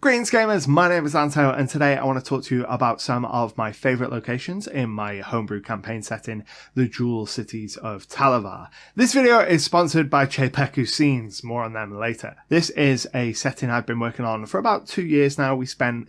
Greetings gamers, my name is Anto and today I want to talk to you about some of my favourite locations in my homebrew campaign setting, the Jewel Cities of Talavaar. This video is sponsored by Scenes, more on them later. This is a setting I've been working on for about 2 years now. We spent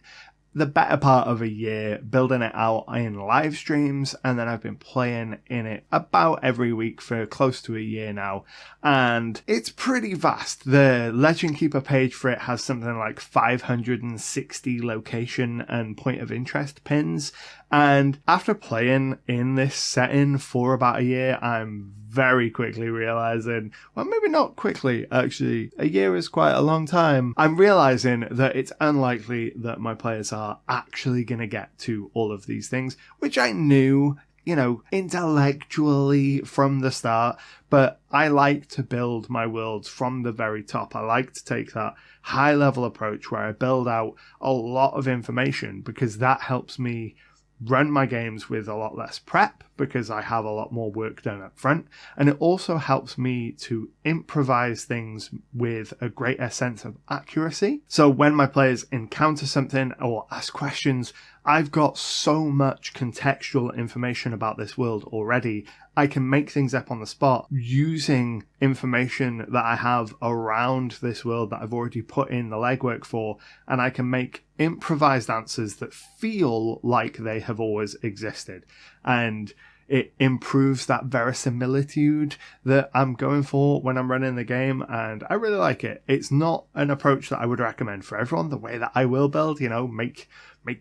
the better part of a year building it out in live streams, and then I've been playing in it about every week for close to a year now, and it's pretty vast. The Legend Keeper page for it has something like 560 location and point of interest pins, and after playing in this setting for about a year, I'm very quickly realizing, well, maybe not quickly, actually, a year is quite a long time. I'm realizing that it's unlikely that my players are actually going to get to all of these things, which I knew, intellectually from the start, but I like to build my worlds from the very top. I like to take that high level approach where I build out a lot of information, because that helps me run my games with a lot less prep, because I have a lot more work done up front, and it also helps me to improvise things with a greater sense of accuracy. So when my players encounter something or ask questions, I've got so much contextual information about this world already. I can make things up on the spot using information that I have around this world that I've already put in the legwork for, and I can make improvised answers that feel like they have always existed. And it improves that verisimilitude that I'm going for when I'm running the game, and I really like it. It's not an approach that I would recommend for everyone, the way that I will build, make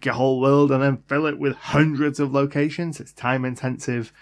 your whole world and then fill it with hundreds of locations. It's time intensive.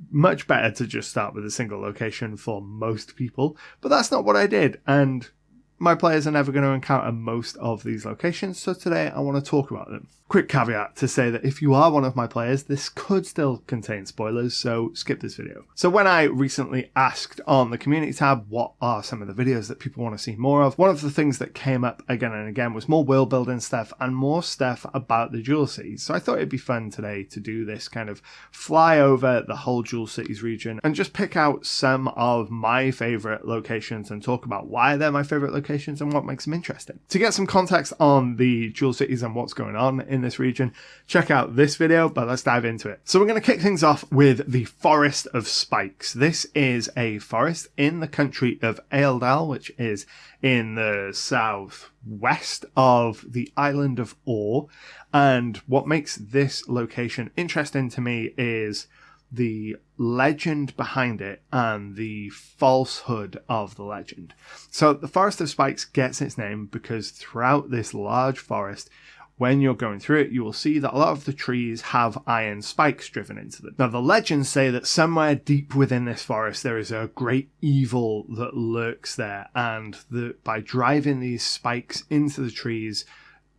Much better to just start with a single location for most people, but that's not what I did, and my players are never going to encounter most of these locations, so today I want to talk about them. Quick caveat to say that if you are one of my players, this could still contain spoilers, so skip this video. So when I recently asked on the community tab what are some of the videos that people want to see more of, one of the things that came up again and again was more world building stuff and more stuff about the Jewel Cities. So I thought it'd be fun today to do this kind of fly over the whole Jewel Cities region and just pick out some of my favourite locations and talk about why they're my favourite locations and what makes them interesting. To get some context on the Jewel Cities and what's going on in this region, check out this video, but let's dive into it. So we're going to kick things off with the Forest of Spikes. This is a forest in the country of Eildal, which is in the southwest of the island of Orr. And what makes this location interesting to me is the legend behind it and the falsehood of the legend. So the Forest of Spikes gets its name because throughout this large forest, when you're going through it, you will see that a lot of the trees have iron spikes driven into them. Now, the legends say that somewhere deep within this forest, there is a great evil that lurks there, and that by driving these spikes into the trees,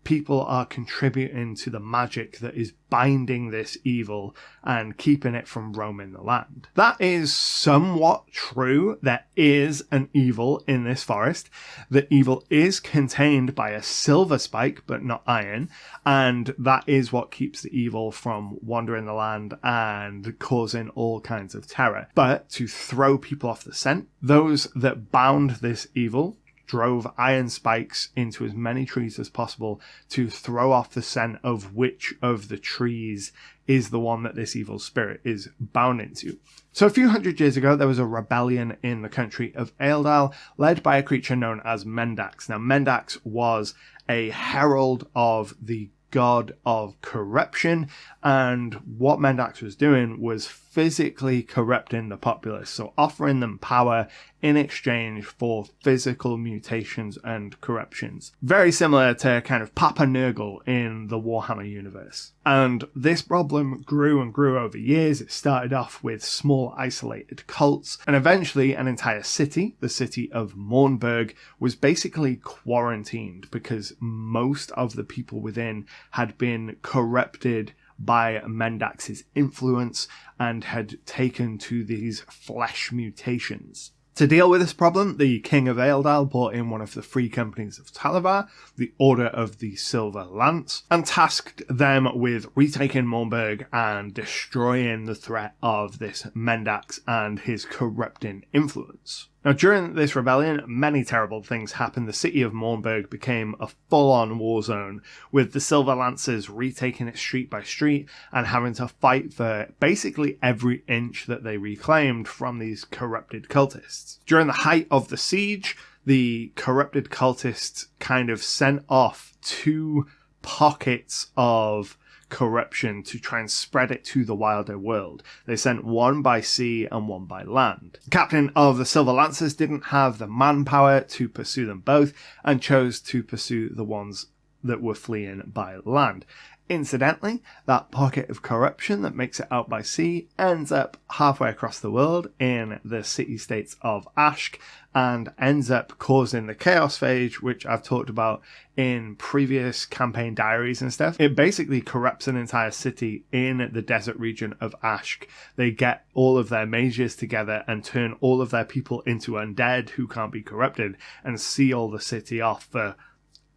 people are contributing to the magic that is binding this evil and keeping it from roaming the land. That is somewhat true. There is an evil in this forest. The evil is contained by a silver spike, but not iron, and that is what keeps the evil from wandering the land and causing all kinds of terror. But to throw people off the scent, those that bound this evil drove iron spikes into as many trees as possible to throw off the scent of which of the trees is the one that this evil spirit is bound into. So a few hundred years ago, there was a rebellion in the country of Eildal, led by a creature known as Mendax. Now, Mendax was a herald of the god of corruption, and what Mendax was doing was physically corrupting the populace, so offering them power in exchange for physical mutations and corruptions. Very similar to kind of Papa Nurgle in the Warhammer universe. And this problem grew and grew over years. It started off with small isolated cults, and eventually an entire city, the city of Mournburg, was basically quarantined because most of the people within had been corrupted by Mendax's influence and had taken to these flesh mutations. To deal with this problem, the King of Eildal brought in one of the free companies of Talavaar, the Order of the Silver Lance, and tasked them with retaking Mournburg and destroying the threat of this Mendax and his corrupting influence. Now, during this rebellion, many terrible things happened. The city of Mournburg became a full-on war zone, with the Silver Lancers retaking it street by street and having to fight for basically every inch that they reclaimed from these corrupted cultists. During the height of the siege, the corrupted cultists kind of sent off 2 pockets of corruption to try and spread it to the wider world. They sent one by sea and one by land. The captain of the Silver Lancers didn't have the manpower to pursue them both and chose to pursue the ones that were fleeing by land. Incidentally, that pocket of corruption that makes it out by sea ends up halfway across the world in the city-states of Ashk and ends up causing the Chaos Phage, which I've talked about in previous campaign diaries and stuff. It basically corrupts an entire city in the desert region of Ashk. They get all of their mages together and turn all of their people into undead who can't be corrupted and seal the city off for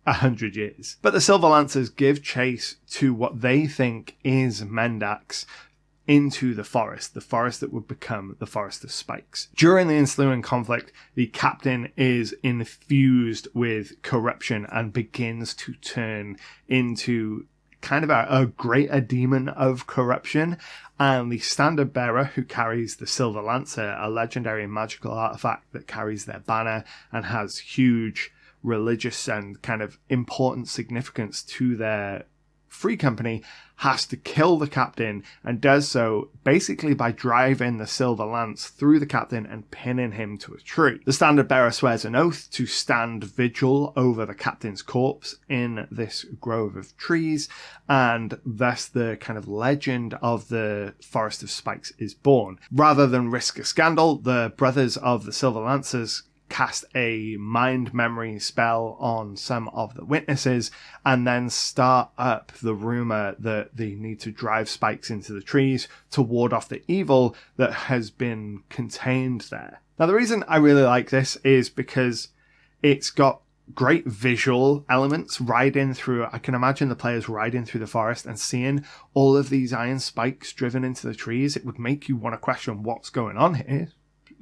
100 years. But the Silver Lancers give chase to what they think is Mendax into the forest that would become the Forest of Spikes. During the ensuing conflict, the captain is infused with corruption and begins to turn into kind of a greater demon of corruption, and the standard bearer who carries the Silver Lancer, a legendary magical artifact that carries their banner and has huge religious and kind of important significance to their free company, has to kill the captain, and does so basically by driving the Silver Lance through the captain and pinning him to a tree. The standard bearer swears an oath to stand vigil over the captain's corpse in this grove of trees, and thus the kind of legend of the Forest of Spikes is born. Rather than risk a scandal, the brothers of the Silver Lancers cast a mind memory spell on some of the witnesses and then start up the rumor that they need to drive spikes into the trees to ward off the evil that has been contained there. Now, the reason I really like this is because it's got great visual elements. Riding through, I can imagine the players riding through the forest and seeing all of these iron spikes driven into the trees. It would make you want to question what's going on here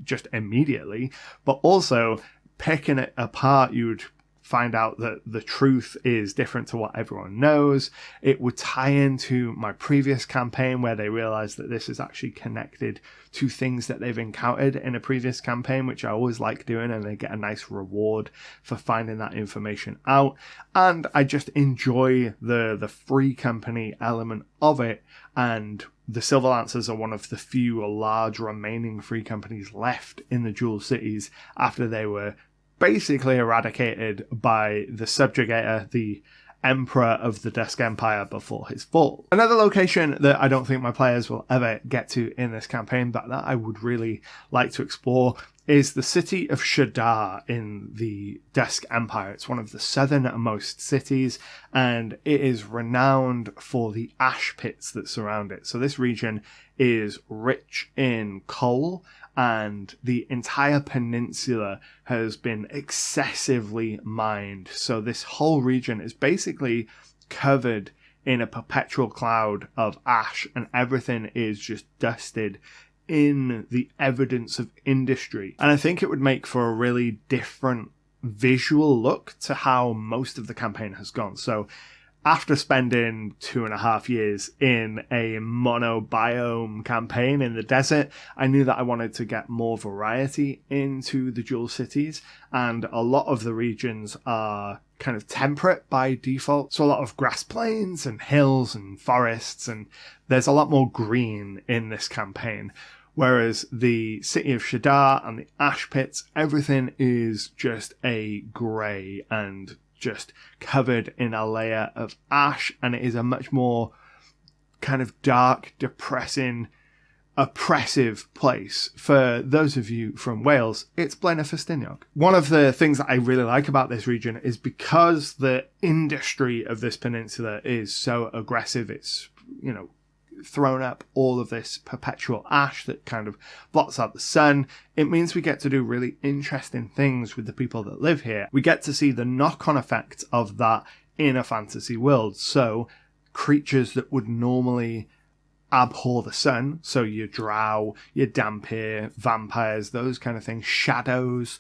just immediately, but also picking it apart, you would find out that the truth is different to what everyone knows. It would tie into my previous campaign where they realize that this is actually connected to things that they've encountered in a previous campaign, which I always like doing, and they get a nice reward for finding that information out. And I just enjoy the free company element of it, and the Silver Lancers are one of the few large remaining free companies left in the Jewel Cities after they were basically eradicated by the subjugator, the Emperor of the Dusk Empire, before his fall. Another location that I don't think my players will ever get to in this campaign, but that I would really like to explore, is the city of Shadar in the Dusk Empire. It's one of the southernmost cities, and it is renowned for the ash pits that surround it. So this region is rich in coal, and the entire peninsula has been excessively mined. So this whole region is basically covered in a perpetual cloud of ash, and everything is just dusted in the evidence of industry. And I think it would make for a really different visual look to how most of the campaign has gone. So after spending 2.5 years in a monobiome campaign in the desert, I knew that I wanted to get more variety into the Jewel Cities, and a lot of the regions are kind of temperate by default. So a lot of grass plains and hills and forests, and there's a lot more green in this campaign. Whereas the city of Shadar and the ash pits, everything is just a grey and just covered in a layer of ash, and it is a much more kind of dark, depressing, oppressive place. For those of you from Wales, it's Blaenau Ffestiniog. One of the things that I really like about this region is because the industry of this peninsula is so aggressive, it's, thrown up all of this perpetual ash that kind of blots out the sun. It means we get to do really interesting things with the people that live here. We get to see the knock-on effects of that in a fantasy world. So creatures that would normally abhor the sun, so your drow, your dhampir, vampires, those kind of things, shadows.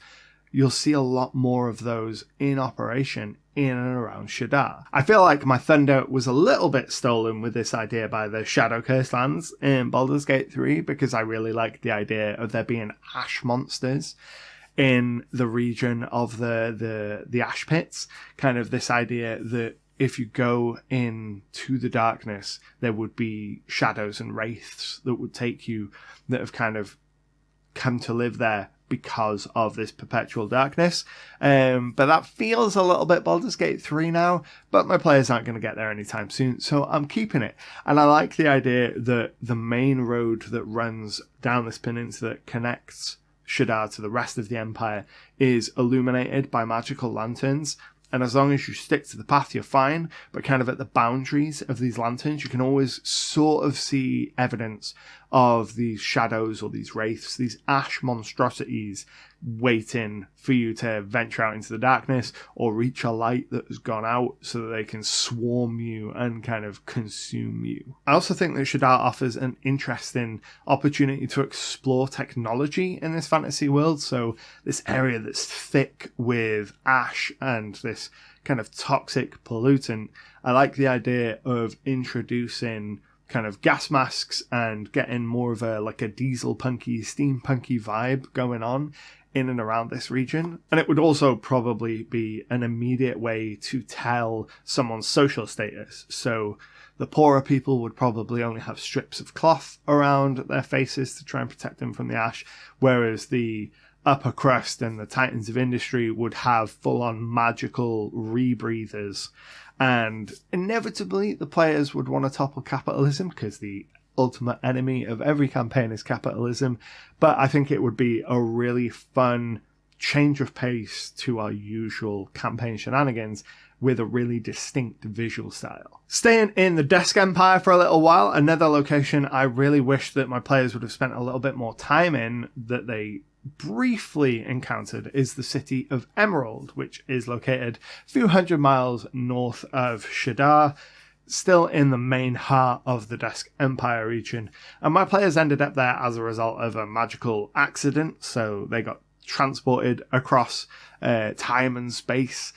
You'll see a lot more of those in operation in and around Shadar. I feel like my thunder was a little bit stolen with this idea by the Shadow Curse lands in Baldur's Gate 3, because I really like the idea of there being ash monsters in the region of the ash pits. Kind of this idea that if you go into the darkness, there would be shadows and wraiths that would take you, that have kind of come to live there because of this perpetual darkness. But that feels a little bit Baldur's Gate 3 now, but my players aren't going to get there anytime soon, so I'm keeping it. And I like the idea that the main road that runs down this peninsula that connects Shadar to the rest of the Empire is illuminated by magical lanterns. And as long as you stick to the path, you're fine. But kind of at the boundaries of these lanterns, you can always sort of see evidence of these shadows or these wraiths, these ash monstrosities waiting for you to venture out into the darkness or reach a light that has gone out so that they can swarm you and kind of consume you. I also think that Shadar offers an interesting opportunity to explore technology in this fantasy world. So this area that's thick with ash and this kind of toxic pollutant, I like the idea of introducing kind of gas masks and getting more of a diesel punky, steampunky vibe going on in and around this region. And it would also probably be an immediate way to tell someone's social status. So the poorer people would probably only have strips of cloth around their faces to try and protect them from the ash, whereas the upper crust and the titans of industry would have full-on magical rebreathers. And inevitably, the players would want to topple capitalism, because the ultimate enemy of every campaign is capitalism. But I think it would be a really fun change of pace to our usual campaign shenanigans with a really distinct visual style. Staying in the Dusk Empire for a little while, another location I really wish that my players would have spent a little bit more time in, that they briefly encountered, is the city of Emerald, which is located a few hundred miles north of Shadar, still in the main heart of the Dusk Empire region. And my players ended up there as a result of a magical accident, so they got transported across time and space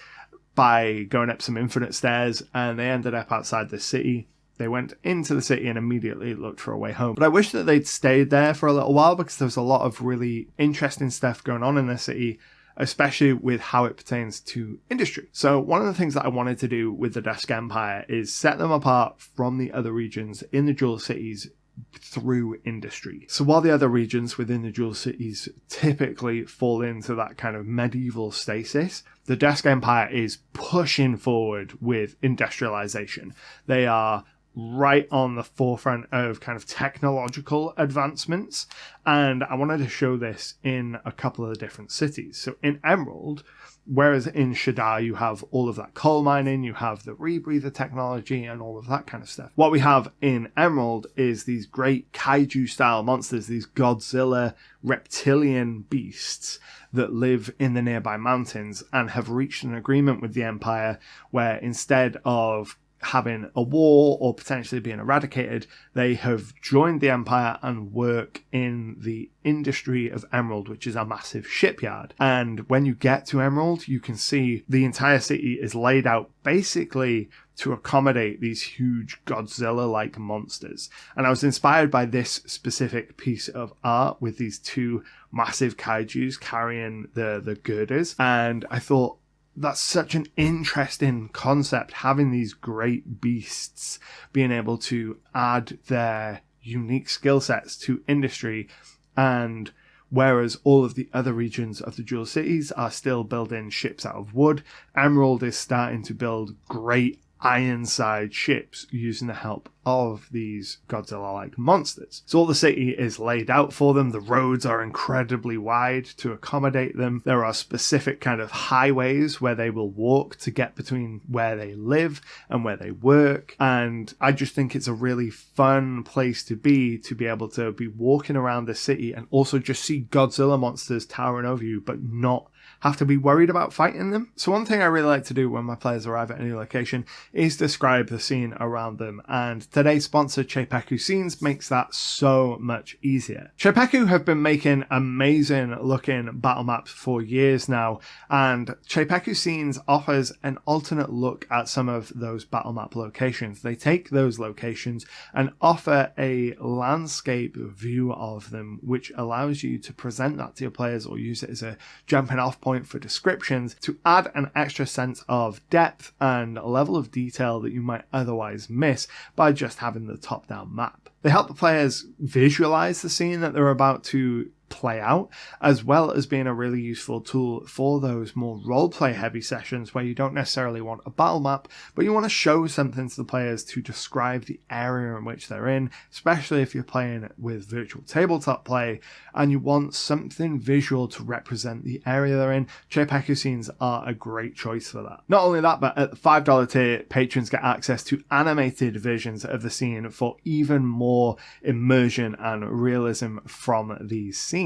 by going up some infinite stairs, and they ended up outside the city. They went into the city and immediately looked for a way home. But I wish that they'd stayed there for a little while, because there was a lot of really interesting stuff going on in the city, especially with how it pertains to industry. So one of the things that I wanted to do with the Dusk Empire is set them apart from the other regions in the Jewel Cities through industry. So while the other regions within the Jewel Cities typically fall into that kind of medieval stasis, the Dusk Empire is pushing forward with industrialization. They are right on the forefront of kind of technological advancements, and I wanted to show this in a couple of the different cities. So in Emerald, whereas in Shadar you have all of that coal mining, you have the rebreather technology and all of that kind of stuff. What we have in Emerald is these great kaiju style monsters, these Godzilla reptilian beasts that live in the nearby mountains and have reached an agreement with the Empire where instead of having a war or potentially being eradicated, they have joined the Empire and work in the industry of Emerald, which is a massive shipyard. And when you get to Emerald, you can see the entire city is laid out basically to accommodate these huge Godzilla-like monsters. And I was inspired by this specific piece of art with these two massive kaijus carrying the girders. And I thought, that's such an interesting concept, having these great beasts being able to add their unique skill sets to industry. And whereas all of the other regions of the Jewel Cities are still building ships out of wood, Emerald is starting to build great Ironside ships using the help of these Godzilla-like monsters. So all the city is laid out for them. The roads are incredibly wide to accommodate them. There are specific kind of highways where they will walk to get between where they live and where they work. And I just think it's a really fun place to be able to be walking around the city and also just see Godzilla monsters towering over you, but not have to be worried about fighting them. So one thing I really like to do when my players arrive at a new location is describe the scene around them, and today's sponsor Icarus Scenes makes that so much easier. Icarus have been making amazing looking battle maps for years now, and Icarus Scenes offers an alternate look at some of those battle map locations. They take those locations and offer a landscape view of them, which allows you to present that to your players or use it as a jumping off point for descriptions to add an extra sense of depth and a level of detail that you might otherwise miss by just having the top-down map. They help the players visualize the scene that they're about to play out, as well as being a really useful tool for those more roleplay heavy sessions where you don't necessarily want a battle map, but you want to show something to the players to describe the area in which they're in, especially if you're playing with virtual tabletop play and you want something visual to represent the area they're in. Icarus Scenes are a great choice for that. Not only that, but at the $5 tier, patrons get access to animated versions of the scene for even more immersion and realism from these scenes.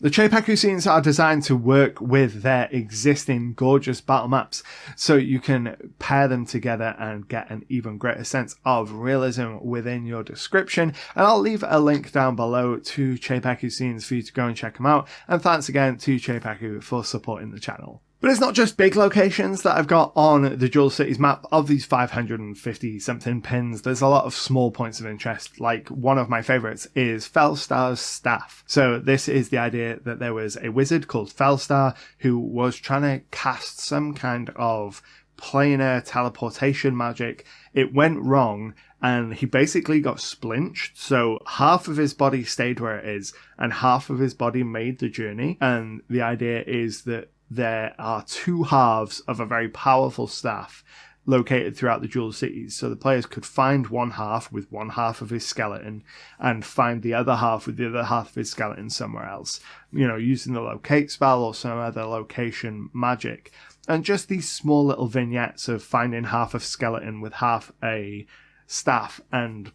The Icarus Scenes are designed to work with their existing gorgeous battle maps, so you can pair them together and get an even greater sense of realism within your description. And I'll leave a link down below to Icarus Scenes for you to go and check them out. And thanks again to Icarus for supporting the channel. But it's not just big locations that I've got on the Jewel Cities map. Of these 550 something pins, there's a lot of small points of interest. Like, one of my favorites is Felstar's staff. So this is the idea that there was a wizard called Felstar who was trying to cast some kind of planar teleportation magic. It went wrong and he basically got splinched, so half of his body stayed where it is and half of his body made the journey. And the idea is that there are two halves of a very powerful staff located throughout the Jewel Cities, so the players could find one half with one half of his skeleton and find the other half with the other half of his skeleton somewhere else, using the locate spell or some other location magic. And just these small little vignettes of finding half a skeleton with half a staff and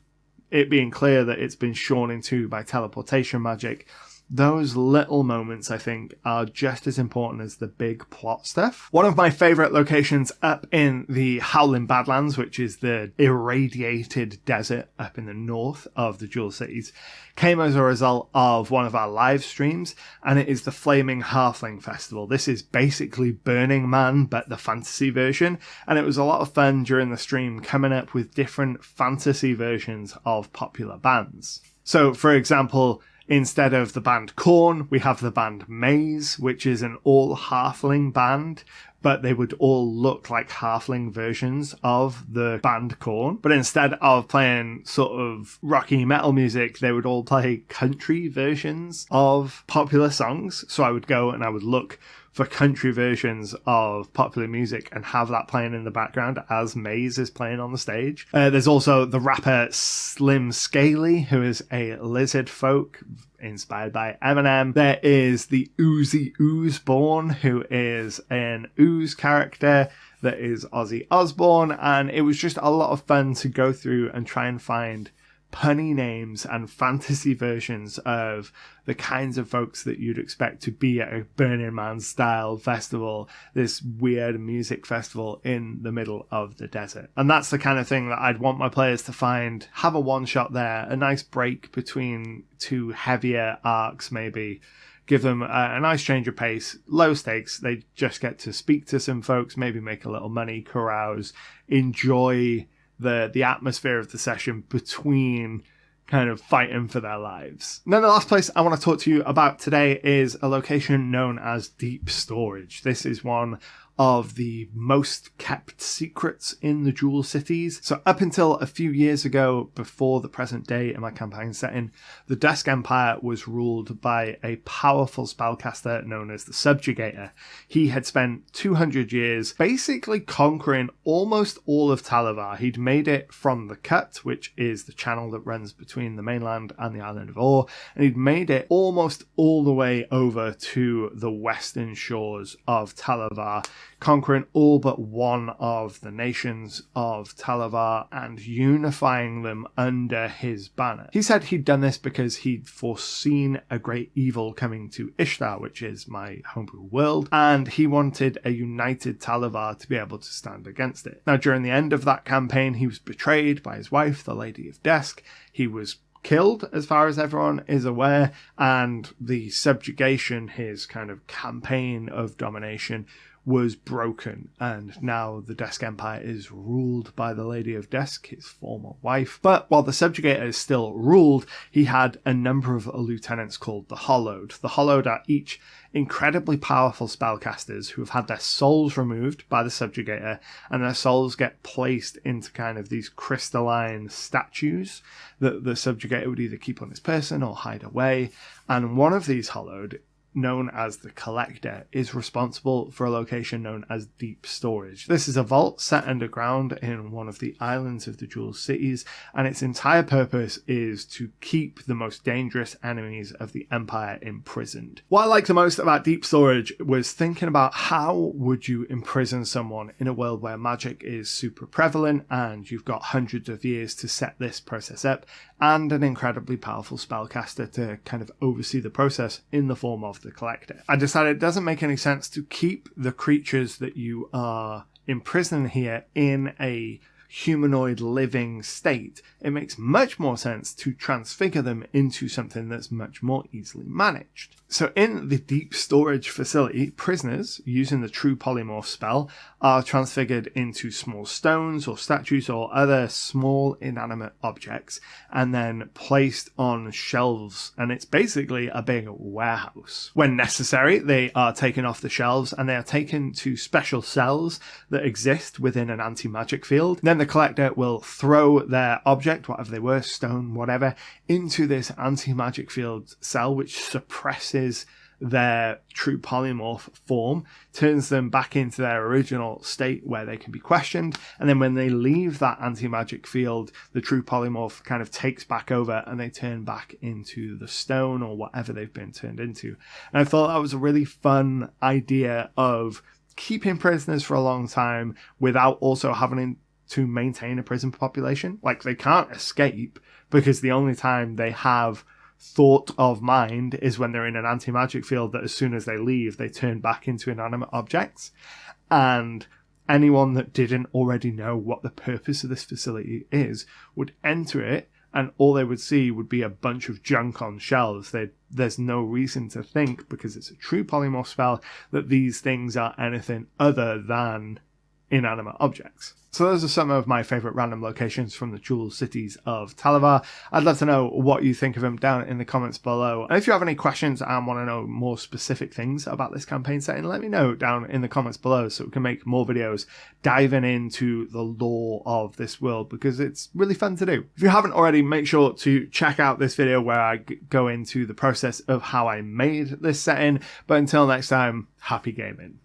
it being clear that it's been shorn in two by teleportation magic. Those little moments, I think, are just as important as the big plot stuff. One of my favourite locations up in the Howling Badlands, which is the irradiated desert up in the north of the Jewel Cities, came as a result of one of our live streams, and it is the Flaming Halfling Festival. This is basically Burning Man, but the fantasy version, and it was a lot of fun during the stream coming up with different fantasy versions of popular bands. So, for example, instead of the band Korn, we have the band Maze, which is an all-halfling band, but they would all look like halfling versions of the band Korn. But instead of playing sort of rocky metal music, they would all play country versions of popular songs. So I would go and I would look for country versions of popular music and have that playing in the background as Maze is playing on the stage. There's also the rapper Slim Scaly, who is a lizard folk inspired by Eminem. There is the Oozy Oozeborn, who is an ooze character that is Ozzy Osbourne, and it was just a lot of fun to go through and try and find punny names and fantasy versions of the kinds of folks that you'd expect to be at a Burning Man style festival, this weird music festival in the middle of the desert. And that's the kind of thing that I'd want my players to find, have a one shot there, a nice break between two heavier arcs maybe, give them a nice change of pace, low stakes. They just get to speak to some folks, maybe make a little money, carouse, enjoy the atmosphere of the session between kind of fighting for their lives. And then the last place I want to talk to you about today is a location known as Deep Storage. This is one of the most kept secrets in the Jewel Cities. So up until a few years ago, before the present day in my campaign setting, the Dusk Empire was ruled by a powerful spellcaster known as the Subjugator. He had spent 200 years basically conquering almost all of Talavaar. He'd made it from the Cut, which is the channel that runs between the mainland and the island of Or, and he'd made it almost all the way over to the western shores of Talavaar. conquering all but one of the nations of Talavaar and unifying them under his banner. He said he'd done this because he'd foreseen a great evil coming to Ishtar, which is my homebrew world, and he wanted a united Talavaar to be able to stand against it. Now, during the end of that campaign, he was betrayed by his wife, the Lady of Desk. He was killed, as far as everyone is aware, and the subjugation, his kind of campaign of domination, was broken, and now the Desk Empire is ruled by the Lady of Desk, his former wife. But while the subjugator still ruled, he had a number of lieutenants called the Hollowed. The Hollowed are each incredibly powerful spellcasters who have had their souls removed by the subjugator, and their souls get placed into kind of these crystalline statues that the subjugator would either keep on his person or hide away. And one of these Hollowed, known as the Collector, is responsible for a location known as Deep Storage. This is a vault set underground in one of the islands of the Jewel Cities, and its entire purpose is to keep the most dangerous enemies of the Empire imprisoned. What I like the most about Deep Storage was thinking about how would you imprison someone in a world where magic is super prevalent and you've got hundreds of years to set this process up, and an incredibly powerful spellcaster to kind of oversee the process in the form of the Collector. I decided it doesn't make any sense to keep the creatures that you are imprisoning here in a humanoid living state. It makes much more sense to transfigure them into something that's much more easily managed. So in the Deep Storage facility, prisoners, using the True Polymorph spell, are transfigured into small stones or statues or other small inanimate objects and then placed on shelves, and it's basically a big warehouse. When necessary, they are taken off the shelves and they are taken to special cells that exist within an anti-magic field. Then the Collector will throw their object, whatever they were, stone, whatever, into this anti-magic field cell, which suppresses their true polymorph form, turns them back into their original state where they can be questioned, and then when they leave that anti-magic field, the true polymorph kind of takes back over and they turn back into the stone or whatever they've been turned into. And I thought that was a really fun idea of keeping prisoners for a long time without also having to maintain a prison population. Like, they can't escape because the only time they have thought of mind is when they're in an anti-magic field that as soon as they leave, they turn back into inanimate objects. And anyone that didn't already know what the purpose of this facility is would enter it, and all they would see would be a bunch of junk on shelves. There's no reason to think, because it's a true polymorph spell, that these things are anything other than inanimate objects. So those are some of my favourite random locations from the Jewel Cities of Talavaar. I'd love to know what you think of them down in the comments below. And if you have any questions and want to know more specific things about this campaign setting, let me know down in the comments below so we can make more videos diving into the lore of this world, because it's really fun to do. If you haven't already, make sure to check out this video where I go into the process of how I made this setting. But until next time, happy gaming.